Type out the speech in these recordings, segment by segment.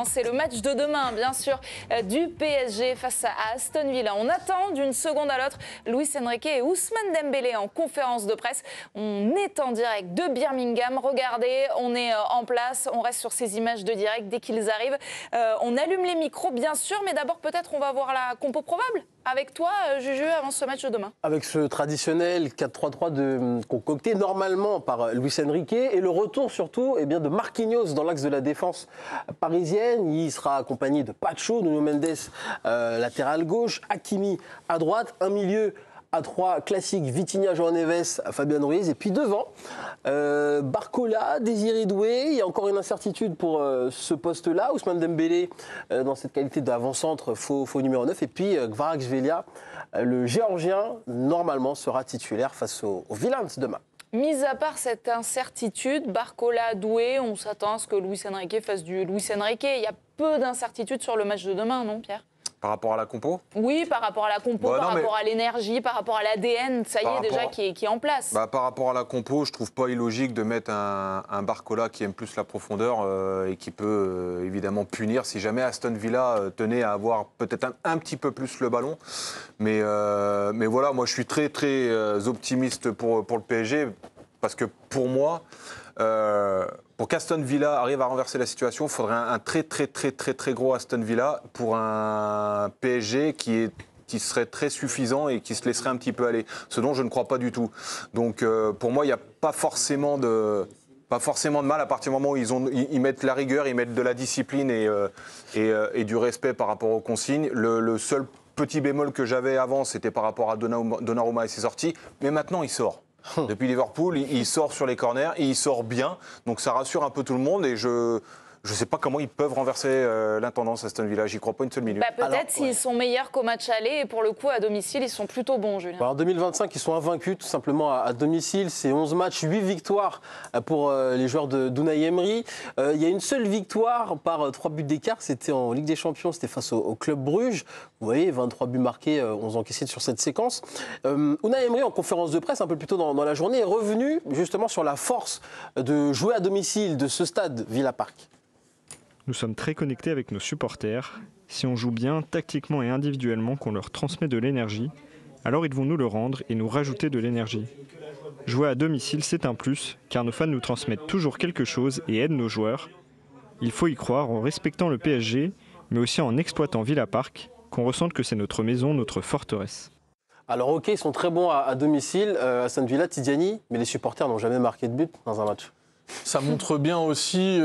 C'est le match de demain, bien sûr, du PSG face à Aston Villa. On attend d'une seconde à l'autre Luis Enrique et Ousmane Dembélé en conférence de presse. On est en direct de Birmingham. Regardez, on est en place, on reste sur ces images de direct dès qu'ils arrivent. On allume les micros, bien sûr, mais d'abord peut-être on va voir la compo probable avec toi, Juju, avant ce match de demain. Avec ce traditionnel 4-3-3 concocté normalement par Luis Enrique et le retour surtout de Marquinhos dans l'axe de la défense parisienne. Il sera accompagné de Pacho, Nuno Mendes latéral gauche, Hakimi à droite, un milieu à 3 classiques, Vitinha, João Neves, Fabian Ruiz, et puis devant, Barcola, Désiré Doué. Il y a encore une incertitude pour ce poste-là. Ousmane Dembélé, dans cette qualité d'avant-centre, faux numéro 9. Et puis Kvaratskhelia, le Géorgien, normalement sera titulaire face aux Villains demain. Mis à part cette incertitude, Barcola, Doué, on s'attend à ce que Luis Enrique fasse du Luis Enrique. Il y a peu d'incertitudes sur le match de demain, non, Pierre ? Par rapport à la compo ? Oui, par rapport à la compo, rapport à l'énergie, par rapport à l'ADN, ça y est déjà qui est en place. Par rapport à la compo, je trouve pas illogique de mettre un Barcola qui aime plus la profondeur et qui peut évidemment punir si jamais Aston Villa tenait à avoir peut-être un petit peu plus le ballon. Mais voilà, moi je suis très optimiste pour le PSG parce que pour moi, pour qu'Aston Villa arrive à renverser la situation, il faudrait un très gros Aston Villa pour un PSG qui serait très suffisant et qui se laisserait un petit peu aller. Ce dont je ne crois pas du tout. Donc pour moi, il n'y a pas forcément de mal à partir du moment où ils mettent la rigueur, ils mettent de la discipline et du respect par rapport aux consignes. Le seul petit bémol que j'avais avant, c'était par rapport à Donnarumma et ses sorties. Mais maintenant, il sort. Depuis Liverpool, il sort sur les corners et il sort bien. Donc ça rassure un peu tout le monde et je ne sais pas comment ils peuvent renverser l'intendance à Aston Villa. J'y crois pas une seule minute. Peut-être s'ils sont meilleurs qu'au match aller et pour le coup à domicile, ils sont plutôt bons, Julien. En 2025, ils sont invaincus tout simplement à domicile. C'est 11 matchs, 8 victoires pour les joueurs d'Unai Emery. Il y a une seule victoire par 3 buts d'écart. C'était en Ligue des Champions, c'était face au Club Bruges. Vous voyez, 23 buts marqués, 11 encaissés sur cette séquence. Unai Emery, en conférence de presse, un peu plus tôt dans la journée, est revenu justement sur la force de jouer à domicile de ce stade Villa Park. Nous sommes très connectés avec nos supporters. Si on joue bien, tactiquement et individuellement, qu'on leur transmet de l'énergie, alors ils vont nous le rendre et nous rajouter de l'énergie. Jouer à domicile, c'est un plus, car nos fans nous transmettent toujours quelque chose et aident nos joueurs. Il faut y croire en respectant le PSG, mais aussi en exploitant Villa Park, qu'on ressente que c'est notre maison, notre forteresse. Alors ok, ils sont très bons à domicile, Aston Villa, Tidiani, mais les supporters n'ont jamais marqué de but dans un match. Ça montre bien aussi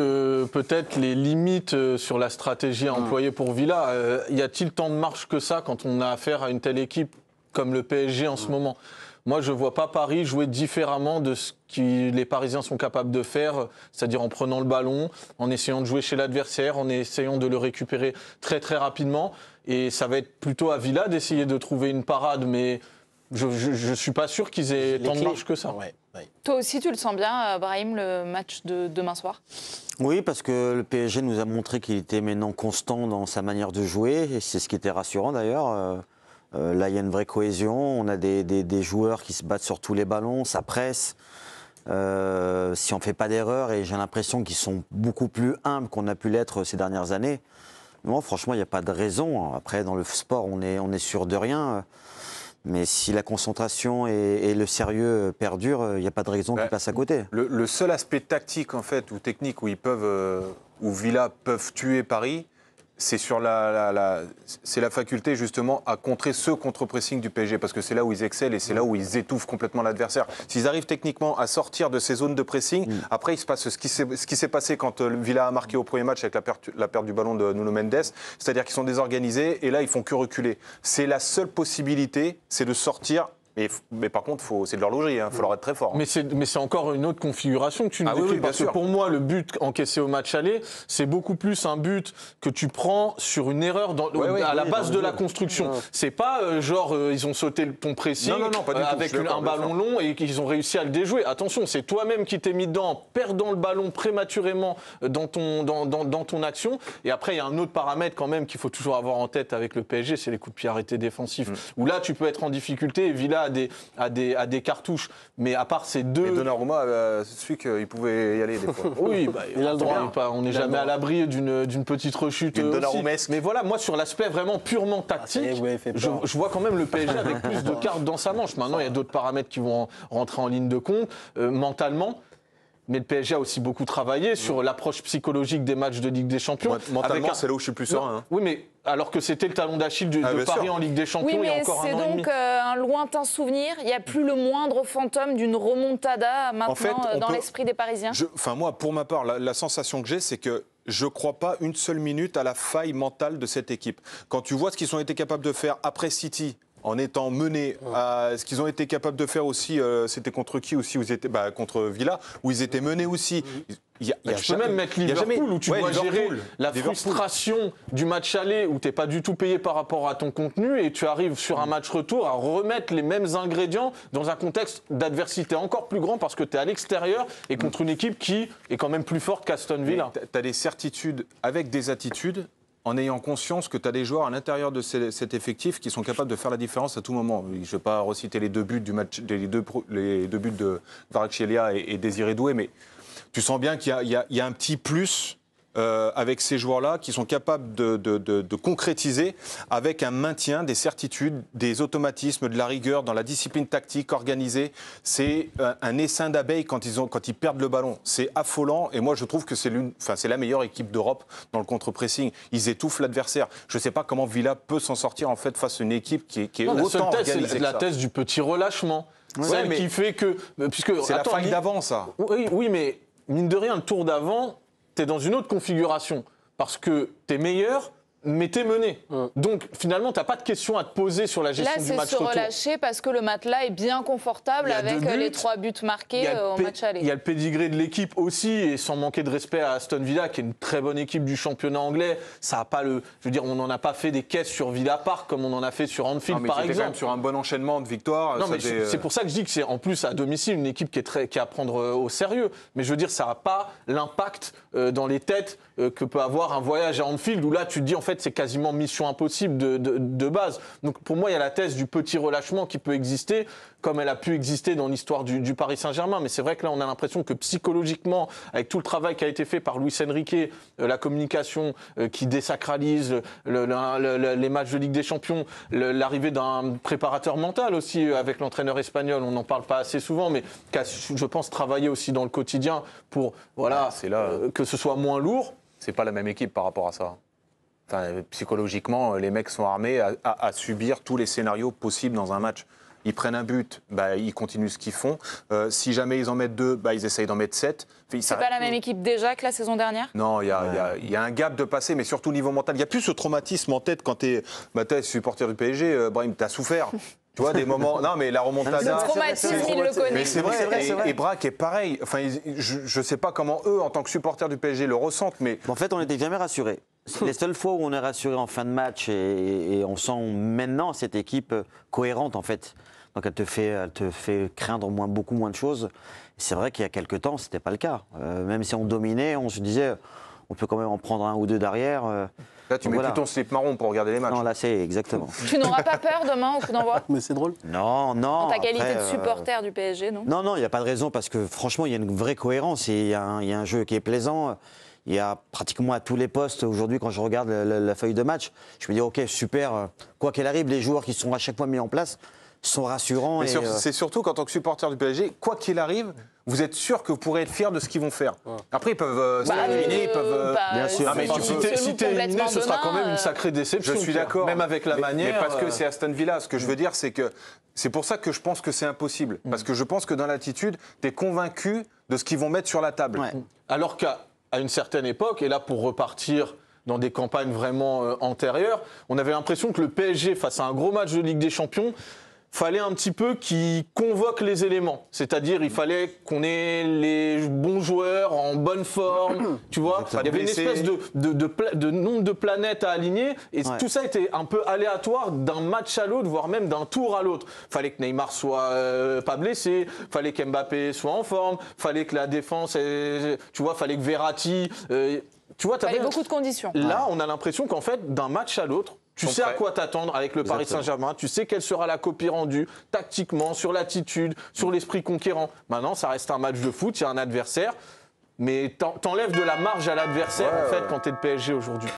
peut-être les limites sur la stratégie à employer pour Villa. Y a-t-il tant de marge que ça quand on a affaire à une telle équipe comme le PSG en ce moment ? Moi, je ne vois pas Paris jouer différemment de ce que les Parisiens sont capables de faire, c'est-à-dire en prenant le ballon, en essayant de jouer chez l'adversaire, en essayant de le récupérer très rapidement. Et ça va être plutôt à Villa d'essayer de trouver une parade, mais je ne suis pas sûr qu'ils aient tant de marge que ça. Ouais. Toi aussi, tu le sens bien, Brahim, le match de demain soir ? Oui, parce que le PSG nous a montré qu'il était maintenant constant dans sa manière de jouer, et c'est ce qui était rassurant d'ailleurs. Là, il y a une vraie cohésion, on a des joueurs qui se battent sur tous les ballons, ça presse. Si on ne fait pas d'erreur, et j'ai l'impression qu'ils sont beaucoup plus humbles qu'on a pu l'être ces dernières années. Non, franchement, il n'y a pas de raison. Après, dans le sport, on est sûr de rien. Mais si la concentration et le sérieux perdurent, il n'y a pas de raison qu'ils passent à côté. Le seul aspect tactique en fait, ou technique où Villa peuvent tuer Paris, c'est sur c'est la faculté justement à contrer ce contre-pressing du PSG, parce que c'est là où ils excellent et c'est là où ils étouffent complètement l'adversaire. S'ils arrivent techniquement à sortir de ces zones de pressing, après il se passe ce qui s'est passé quand Villa a marqué au premier match avec la perte du ballon de Nuno Mendes, c'est-à-dire qu'ils sont désorganisés et là ils font que reculer. C'est la seule possibilité, c'est de sortir. Mais par contre, c'est de l'horlogerie, il faut leur être très fort. Mais c'est encore une autre configuration que tu nous décris. Parce que pour moi, le but encaissé au match aller, c'est beaucoup plus un but que tu prends sur une erreur à la base de la construction. C'est pas ils ont sauté ton pressing avec un ballon long et qu'ils ont réussi à le déjouer. Attention, c'est toi-même qui t'es mis dedans, perdant le ballon prématurément dans ton action. Et après, il y a un autre paramètre quand même qu'il faut toujours avoir en tête avec le PSG, c'est les coups de pied arrêtés défensifs. Où là, tu peux être en difficulté et Villa à des cartouches. Mais à part ces deux... Et Donnarumma, c'est celui qu'il pouvait y aller des fois. Oui, Il a le droit. on n'est jamais à l'abri d'une petite rechute Une aussi. Donnarumesque. Mais voilà, moi sur l'aspect vraiment purement tactique, ça y est, vous m'avez fait peur. je vois quand même le PSG avec plus de cartes dans sa manche. Maintenant, il y a d'autres paramètres qui vont rentrer en ligne de compte, mentalement. Mais le PSG a aussi beaucoup travaillé sur l'approche psychologique des matchs de Ligue des Champions. Mentalement, c'est là où je suis plus serein. Oui, mais alors que c'était le talon d'Achille de bien Paris sûr. en Ligue des Champions Oui, il y a mais encore c'est un an et demi. donc un lointain souvenir. Il n'y a plus le moindre fantôme d'une remontada maintenant En fait, on dans peut- l'esprit des Parisiens. Enfin, moi, pour ma part, la sensation que j'ai, c'est que je ne crois pas une seule minute à la faille mentale de cette équipe. Quand tu vois ce qu'ils ont été capables de faire après City, en étant menés à ce qu'ils ont été capables de faire aussi, c'était contre qui aussi, où ils étaient, contre Villa, où ils étaient menés aussi. Il y a Tu peux même mettre il y a Liverpool jamais- où tu ouais, dois gérer Liverpool. la Liverpool. frustration du match aller où tu n'es pas du tout payé par rapport à ton contenu et tu arrives sur un match retour à remettre les mêmes ingrédients dans un contexte d'adversité encore plus grand parce que tu es à l'extérieur et contre une équipe qui est quand même plus forte qu'Aston Villa. Tu as des certitudes avec des attitudes en ayant conscience que tu as des joueurs à l'intérieur de cet effectif qui sont capables de faire la différence à tout moment. Je ne vais pas reciter les deux buts du match, les deux buts de Kvaratskhelia et Désiré Doué, mais tu sens bien qu'il y a un petit plus avec ces joueurs-là qui sont capables de concrétiser avec un maintien des certitudes, des automatismes, de la rigueur dans la discipline tactique organisée. C'est un essaim d'abeilles quand ils perdent le ballon. C'est affolant et moi je trouve que c'est la meilleure équipe d'Europe dans le contre-pressing. Ils étouffent l'adversaire. Je ne sais pas comment Villa peut s'en sortir en fait face à une équipe qui est La seule autant thèse, organisée c'est que la ça. thèse du petit relâchement. Ouais, Celle mais qui fait que... C'est la faille d'avant, ça. Oui, mais mine de rien, le tour d'avant, tu es dans une autre configuration. Parce que tu es meilleur, mais tu es mené. Donc finalement, tu n'as pas de question à te poser sur la Là, gestion du c'est match se retour. relâcher parce que le matelas est bien confortable Il y a avec 2 buts. les 3 buts marqués Il y a le au match aller. Il y a le pédigré de l'équipe aussi, et sans manquer de respect à Aston Villa, qui est une très bonne équipe du championnat anglais. Ça a pas je veux dire, on n'en a pas fait des caisses sur Villa Park comme on en a fait sur Anfield, Non, mais par ils étaient quand exemple. même sur un bon enchaînement de victoires. Non, Ça mais faisait, c'est pour ça que je dis que c'est en plus à domicile une équipe qui est à prendre au sérieux. Mais je veux dire, ça n'a pas l'impact dans les têtes que peut avoir un voyage à Anfield où là tu te dis en fait c'est quasiment mission impossible de base. Donc pour moi il y a la thèse du petit relâchement qui peut exister comme elle a pu exister dans l'histoire du Paris Saint-Germain. Mais c'est vrai que là on a l'impression que psychologiquement avec tout le travail qui a été fait par Luis Enrique, la communication qui désacralise les matchs de Ligue des Champions, l'arrivée d'un préparateur mental aussi avec l'entraîneur espagnol, on n'en parle pas assez souvent mais qui a, je pense, travaillé aussi dans le quotidien pour c'est là. que ce soit moins lourd. C'est pas la même équipe par rapport à ça. Enfin, psychologiquement, les mecs sont armés à subir tous les scénarios possibles dans un match. Ils prennent un but, ils continuent ce qu'ils font. Si jamais ils en mettent 2, ils essayent d'en mettre 7. C'est pas la même équipe déjà que la saison dernière ? Non, il y a un gap de passé, mais surtout au niveau mental. Il n'y a plus ce traumatisme en tête quand tu es supporter du PSG. Brahim, tu as souffert. Tu vois, des moments. Non, mais la remontada. Le traumatisme, il le connaît. Mais c'est vrai, et Braque est pareil. Enfin, je ne sais pas comment eux, en tant que supporters du PSG, le ressentent, mais. En fait, on n'était jamais rassurés. Les seules fois où on est rassuré en fin de match et on sent maintenant cette équipe cohérente, en fait. Donc elle te fait craindre beaucoup moins de choses. C'est vrai qu'il y a quelques temps, ce n'était pas le cas. Même si on dominait, on se disait, on peut quand même en prendre un ou deux derrière. Là, tu mets plus ton slip marron pour regarder les matchs. Non, là, c'est exactement. Tu n'auras pas peur demain au coup d'envoi ? Mais c'est drôle. Non. En ta qualité après, de supporter du PSG, non ? Non, il n'y a pas de raison parce que franchement, il y a une vraie cohérence et il y a un jeu qui est plaisant. Il y a pratiquement à tous les postes aujourd'hui, quand je regarde la feuille de match, je me dis, OK, super, quoi qu'il arrive, les joueurs qui sont à chaque fois mis en place sont rassurants. Mais c'est surtout qu'en tant que supporter du PSG, quoi qu'il arrive, vous êtes sûr que vous pourrez être fier de ce qu'ils vont faire. Après, ils peuvent s'éliminer, ils peuvent. Bien sûr. mais Si t'es éliminé, ce sera quand même une sacrée déception. Je suis d'accord. Même avec la manière. Mais parce que c'est Aston Villa. Ce que je veux dire, c'est que c'est pour ça que je pense que c'est impossible. Parce que je pense que dans l'attitude, tu es convaincu de ce qu'ils vont mettre sur la table. Ouais. Alors qu'à une certaine époque, et là pour repartir dans des campagnes vraiment antérieures, on avait l'impression que le PSG, face à un gros match de Ligue des Champions, fallait un petit peu qu'il convoque les éléments. C'est-à-dire, il fallait qu'on ait les bons joueurs en bonne forme, tu vois. Il y avait une espèce de nombre de planètes à aligner, et tout ça était un peu aléatoire d'un match à l'autre, voire même d'un tour à l'autre. Il fallait que Neymar soit pas blessé, il fallait qu'Mbappé soit en forme, il fallait que la défense, tu vois, il fallait que Verratti... tu vois, Il fallait beaucoup de conditions. Là, on a l'impression qu'en fait, d'un match à l'autre, Tu sais à quoi t'attendre avec le Paris Saint-Germain, tu sais quelle sera la copie rendue, tactiquement, sur l'attitude, sur l'esprit conquérant. Maintenant, ça reste un match de foot, il y a un adversaire, mais t'enlèves de la marge à l'adversaire en fait quand t'es le PSG aujourd'hui.